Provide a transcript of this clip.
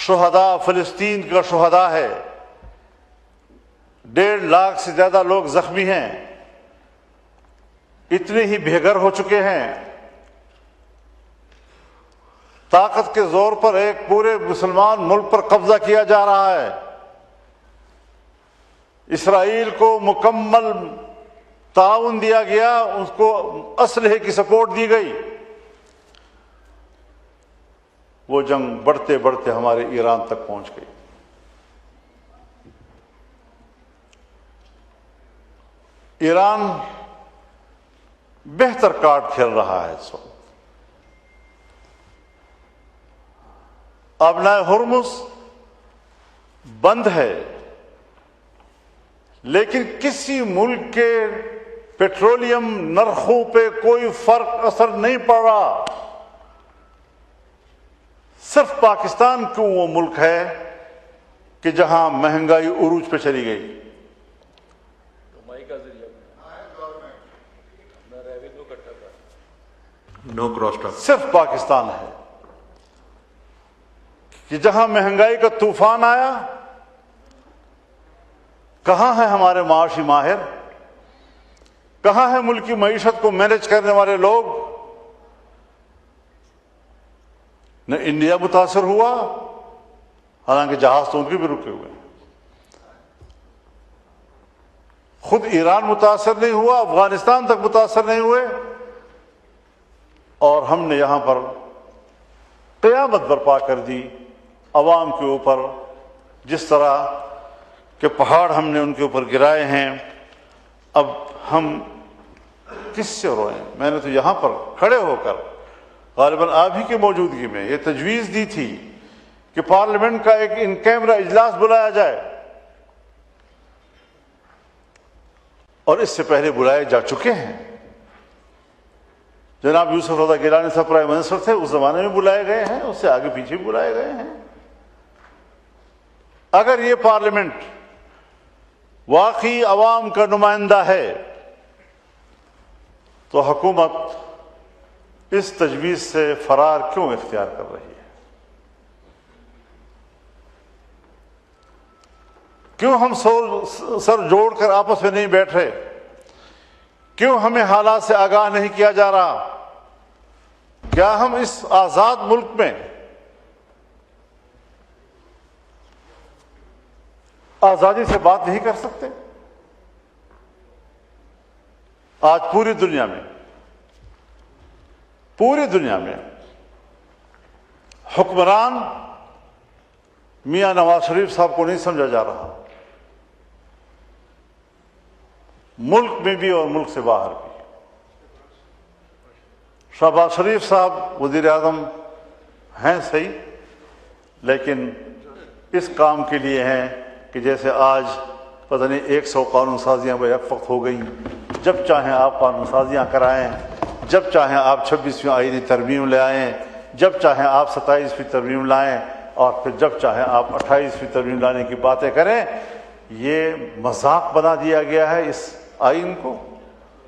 شہداء فلسطین کا شہداء ہے، 1.5 لاکھ سے زیادہ لوگ زخمی ہیں، اتنے ہی بے گھر ہو چکے ہیں، طاقت کے زور پر ایک پورے مسلمان ملک پر قبضہ کیا جا رہا ہے، اسرائیل کو مکمل تعاون دیا گیا، اس کو اسلحے کی سپورٹ دی گئی، وہ جنگ بڑھتے بڑھتے ہمارے ایران تک پہنچ گئی۔ ایران بہتر کارڈ کھیل رہا ہے اس وقت۔ آبنائے ہرمز بند ہے، لیکن کسی ملک کے پیٹرولیم نرخوں پہ کوئی فرق اثر نہیں پڑ رہا۔ صرف پاکستان کیوں وہ ملک ہے کہ جہاں مہنگائی عروج پہ چلی گئی۔ نو کراس ٹاک۔ صرف پاکستان ہے کہ جہاں مہنگائی کا طوفان آیا، کہاں ہیں ہمارے معاشی ماہر، کہاں ہے ملک کی معیشت کو مینج کرنے والے لوگ؟ نہ انڈیا متاثر ہوا، حالانکہ جہاز تو ان کے بھی رکے ہوئے ہیں، خود ایران متاثر نہیں ہوا، افغانستان تک متاثر نہیں ہوئے، اور ہم نے یہاں پر قیامت برپا کر دی عوام کے اوپر، جس طرح کہ پہاڑ ہم نے ان کے اوپر گرائے ہیں۔ اب ہم کس سے روئیں؟ میں نے تو یہاں پر کھڑے ہو کر غالباً آپ ہی کی موجودگی میں یہ تجویز دی تھی کہ پارلیمنٹ کا ایک ان کیمرہ اجلاس بلایا جائے، اور اس سے پہلے بلائے جا چکے ہیں۔ جناب یوسف رضا گیلانی صاحب پرائم منسٹر تھے، اس زمانے میں بلائے گئے ہیں، اس سے آگے پیچھے بھی بلائے گئے ہیں۔ اگر یہ پارلیمنٹ واقعی عوام کا نمائندہ ہے تو حکومت اس تجویز سے فرار کیوں اختیار کر رہی ہے؟ کیوں ہم سر جوڑ کر آپس میں نہیں بیٹھ رہے؟ کیوں ہمیں حالات سے آگاہ نہیں کیا جا رہا؟ کیا ہم اس آزاد ملک میں آزادی سے بات نہیں کر سکتے؟ آج پوری دنیا میں حکمران میاں نواز شریف صاحب کو نہیں سمجھا جا رہا، ملک میں بھی اور ملک سے باہر بھی۔ شہباز شریف صاحب وزیر اعظم ہیں صحیح، لیکن اس کام کے لیے ہیں کہ جیسے آج پتہ نہیں 100 قانون سازیاں بیک وقت ہو گئیں، جب چاہیں آپ قانون سازیاں کرائیں، جب چاہیں آپ 26ویں آئینی ترمیم لے آئیں، جب چاہیں آپ 27ویں ترمیم لائیں، اور پھر جب چاہیں آپ 28ویں ترمیم لانے کی باتیں کریں۔ یہ مذاق بنا دیا گیا ہے اس آئین کو۔